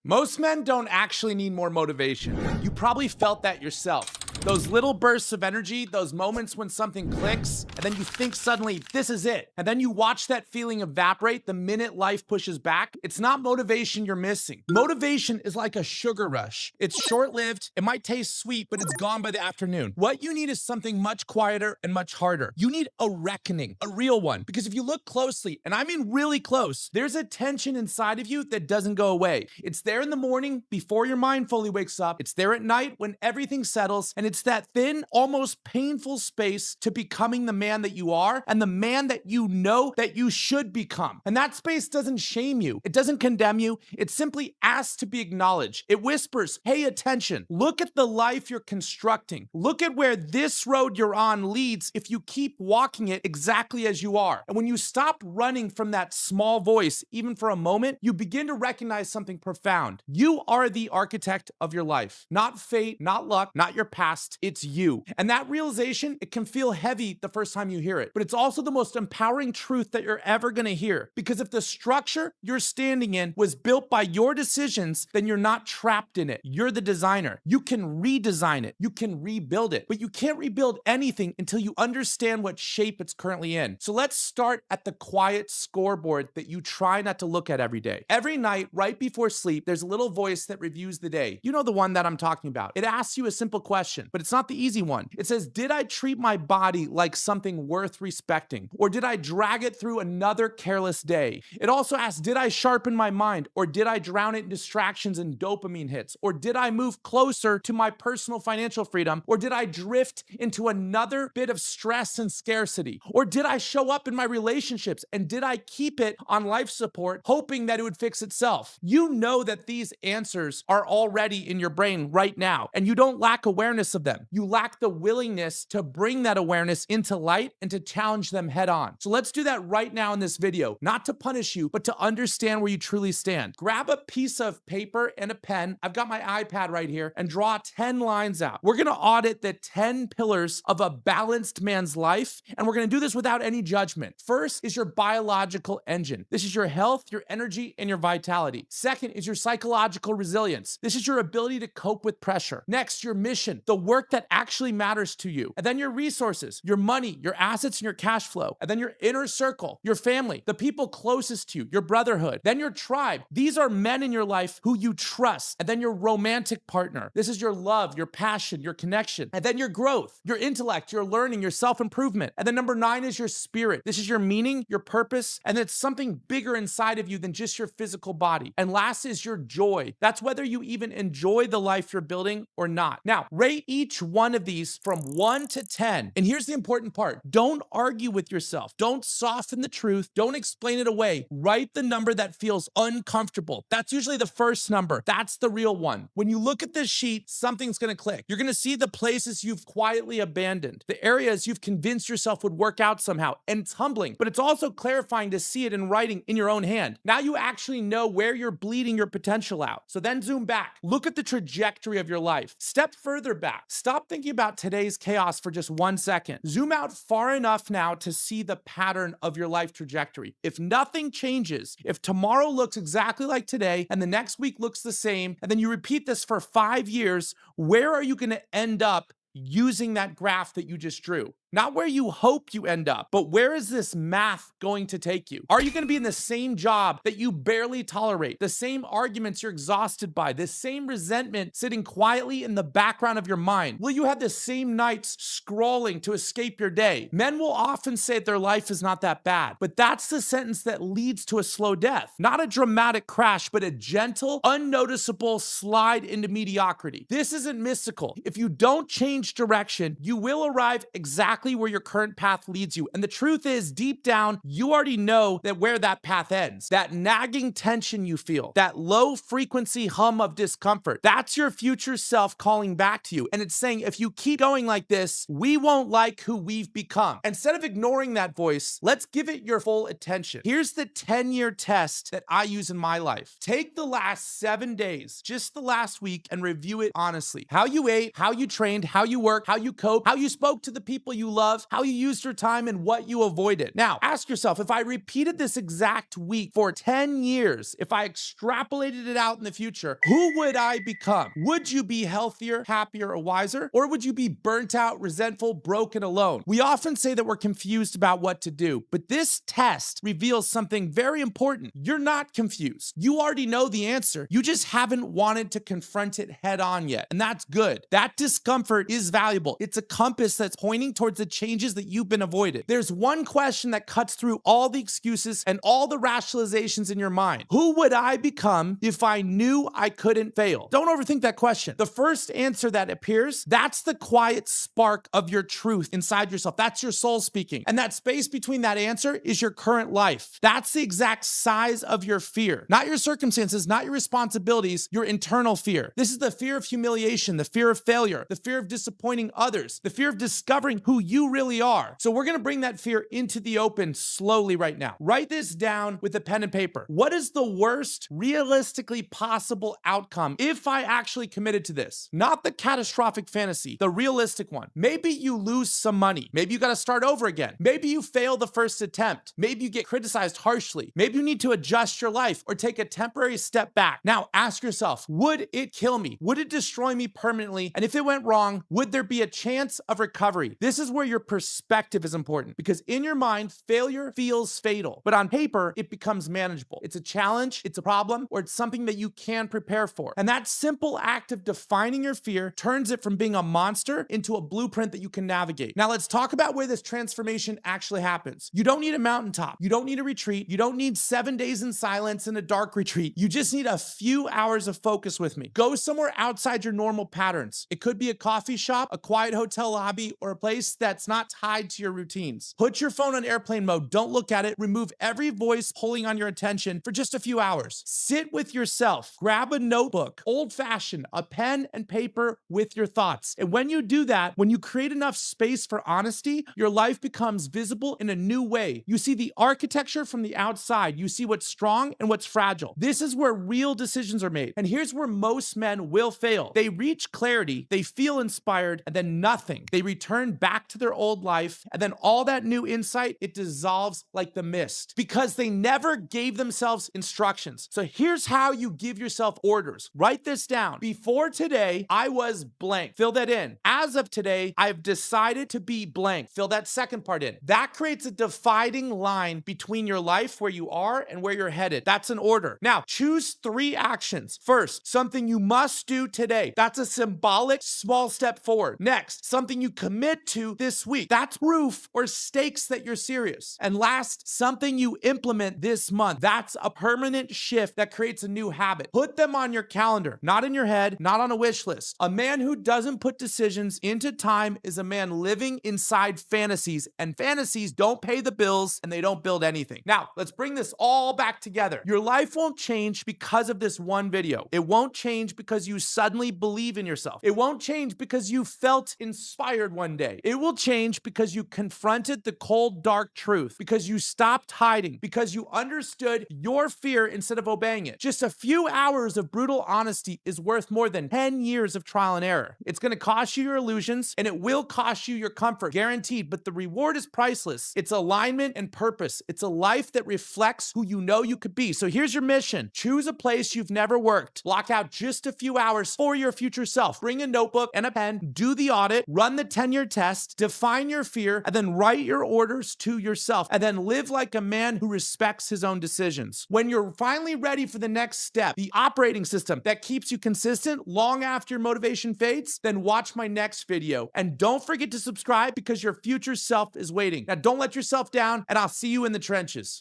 Most men don't actually need more motivation. You probably felt that yourself. Those little bursts of energy, those moments when something clicks, and then you think suddenly, this is it. And then you watch that feeling evaporate the minute life pushes back. It's not motivation you're missing. Motivation is like a sugar rush. It's short-lived, it might taste sweet, but it's gone by the afternoon. What you need is something much quieter and much harder. You need a reckoning, a real one. Because if you look closely, and I mean really close, there's a tension inside of you that doesn't go away. It's there in the morning before your mind fully wakes up. It's there at night when everything settles, and it's that thin, almost painful space to becoming the man that you are and the man that you know that you should become. And that space doesn't shame you. It doesn't condemn you. It simply asks to be acknowledged. It whispers, hey, attention. Look at the life you're constructing. Look at where this road you're on leads if you keep walking it exactly as you are. And when you stop running from that small voice, even for a moment, you begin to recognize something profound. You are the architect of your life. Not fate, not luck, not your past. It's you. And that realization, it can feel heavy the first time you hear it, but it's also the most empowering truth that you're ever going to hear. Because if the structure you're standing in was built by your decisions, then you're not trapped in it. You're the designer. You can redesign it. You can rebuild it, but you can't rebuild anything until you understand what shape it's currently in. So let's start at the quiet scoreboard that you try not to look at every day. Every night, right before sleep, there's a little voice that reviews the day. You know the one that I'm talking about. It asks you a simple question, but it's not the easy one. It says, did I treat my body like something worth respecting? Or did I drag it through another careless day? It also asks, did I sharpen my mind? Or did I drown it in distractions and dopamine hits? Or did I move closer to my personal financial freedom? Or did I drift into another bit of stress and scarcity? Or did I show up in my relationships? And did I keep it on life support, hoping that it would fix itself? You know that these answers are already in your brain right now, and you don't lack awareness of them. You lack the willingness to bring that awareness into light and to challenge them head on. So let's do that right now in this video, not to punish you, but to understand where you truly stand. Grab a piece of paper and a pen. I've got my iPad right here, and draw 10 lines out. We're going to audit the 10 pillars of a balanced man's life, and we're going to do this without any judgment. First is your biological engine. This is your health, your energy, and your vitality. Second is your psychological resilience. This is your ability to cope with pressure. Next, your mission, the work that actually matters to you. And then your resources, your money, your assets, and your cash flow. And then your inner circle, your family, the people closest to you, your brotherhood. Then your tribe. These are men in your life who you trust. And then your romantic partner. This is your love, your passion, your connection. And then your growth, your intellect, your learning, your self-improvement. And then number 9 is your spirit. This is your meaning, your purpose, and it's something bigger inside of you than just your physical body. And last is your joy. That's whether you even enjoy the life you're building or not. Now, rate each one of these from 1 to 10. And here's the important part. Don't argue with yourself. Don't soften the truth. Don't explain it away. Write the number that feels uncomfortable. That's usually the first number. That's the real one. When you look at this sheet, something's going to click. You're going to see the places you've quietly abandoned, the areas you've convinced yourself would work out somehow. And it's humbling, but it's also clarifying to see it in writing in your own hand. Now you actually know where you're bleeding your potential out. So then zoom back. Look at the trajectory of your life. Step further back. Stop thinking about today's chaos for just 1 second. Zoom out far enough now to see the pattern of your life trajectory. If nothing changes, if tomorrow looks exactly like today and the next week looks the same, and then you repeat this for 5 years, where are you going to end up using that graph that you just drew? Not where you hope you end up, but where is this math going to take you? Are you going to be in the same job that you barely tolerate, the same arguments you're exhausted by, the same resentment sitting quietly in the background of your mind? Will you have the same nights scrolling to escape your day? Men will often say that their life is not that bad, but that's the sentence that leads to a slow death. Not a dramatic crash, but a gentle, unnoticeable slide into mediocrity. This isn't mystical. If you don't change direction, you will arrive exactly where your current path leads you. And the truth is, deep down, you already know that where that path ends. That nagging tension you feel, that low frequency hum of discomfort, that's your future self calling back to you. And it's saying, if you keep going like this, we won't like who we've become. Instead of ignoring that voice, let's give it your full attention. Here's the 10-year test that I use in my life. Take the last 7 days, just the last week, and review it honestly. How you ate, how you trained, how you worked, how you coped, how you spoke to the people you you love, how you used your time, and what you avoided. Now, ask yourself, if I repeated this exact week for 10 years, if I extrapolated it out in the future, who would I become? Would you be healthier, happier, or wiser? Or would you be burnt out, resentful, broken, alone? We often say that we're confused about what to do, but this test reveals something very important. You're not confused. You already know the answer. You just haven't wanted to confront it head on yet, and that's good. That discomfort is valuable. It's a compass that's pointing towards the changes that you've been avoided. There's one question that cuts through all the excuses and all the rationalizations in your mind. Who would I become if I knew I couldn't fail? Don't overthink that question. The first answer that appears, that's the quiet spark of your truth inside yourself. That's your soul speaking. And that space between that answer is your current life. That's the exact size of your fear. Not your circumstances, not your responsibilities, your internal fear. This is the fear of humiliation, the fear of failure, the fear of disappointing others, the fear of discovering who you really are. So we're going to bring that fear into the open slowly right now. Write this down with a pen and paper. What is the worst realistically possible outcome if I actually committed to this? Not the catastrophic fantasy, the realistic one. Maybe you lose some money. Maybe you got to start over again. Maybe you fail the first attempt. Maybe you get criticized harshly. Maybe you need to adjust your life or take a temporary step back. Now ask yourself, would it kill me? Would it destroy me permanently? And if it went wrong, would there be a chance of recovery? This is where your perspective is important, because in your mind, failure feels fatal, but on paper, it becomes manageable. It's a challenge, it's a problem, or it's something that you can prepare for. And that simple act of defining your fear turns it from being a monster into a blueprint that you can navigate. Now let's talk about where this transformation actually happens. You don't need a mountaintop. You don't need a retreat. You don't need 7 days in silence in a dark retreat. You just need a few hours of focus with me. Go somewhere outside your normal patterns. It could be a coffee shop, a quiet hotel lobby, or a place that's not tied to your routines. Put your phone on airplane mode. Don't look at it. Remove every voice pulling on your attention for just a few hours. Sit with yourself. Grab a notebook, old-fashioned, a pen and paper with your thoughts. And when you do that, when you create enough space for honesty, your life becomes visible in a new way. You see the architecture from the outside. You see what's strong and what's fragile. This is where real decisions are made. And here's where most men will fail. They reach clarity, they feel inspired, and then nothing. They return back to their old life, and then all that new insight, it dissolves like the mist because they never gave themselves instructions. So here's how you give yourself orders. Write this down. Before today, I was blank. Fill that in. As of today, I've decided to be blank. Fill that second part in. That creates a dividing line between your life, where you are, and where you're headed. That's an order. Now, choose 3 actions. First, something you must do today. That's a symbolic small step forward. Next, something you commit to this week. That's proof or stakes that you're serious. And last, something you implement this month. That's a permanent shift that creates a new habit. Put them on your calendar, not in your head, not on a wish list. A man who doesn't put decisions into time is a man living inside fantasies, and fantasies don't pay the bills and they don't build anything. Now, let's bring this all back together. Your life won't change because of this one video. It won't change because you suddenly believe in yourself. It won't change because you felt inspired one day. It will change because you confronted the cold, dark truth, because you stopped hiding, because you understood your fear instead of obeying it. Just a few hours of brutal honesty is worth more than 10 years of trial and error. It's going to cost you your illusions, and it will cost you your comfort, guaranteed, but the reward is priceless. It's alignment and purpose. It's a life that reflects who you know you could be. So here's your mission. Choose a place you've never worked. Block out just a few hours for your future self. Bring a notebook and a pen, do the audit, run the 10-year test, define your fear, and then write your orders to yourself, and then live like a man who respects his own decisions. When you're finally ready for the next step, the operating system that keeps you consistent long after your motivation fades, then watch my next video. And don't forget to subscribe, because your future self is waiting. Now, don't let yourself down, and I'll see you in the trenches.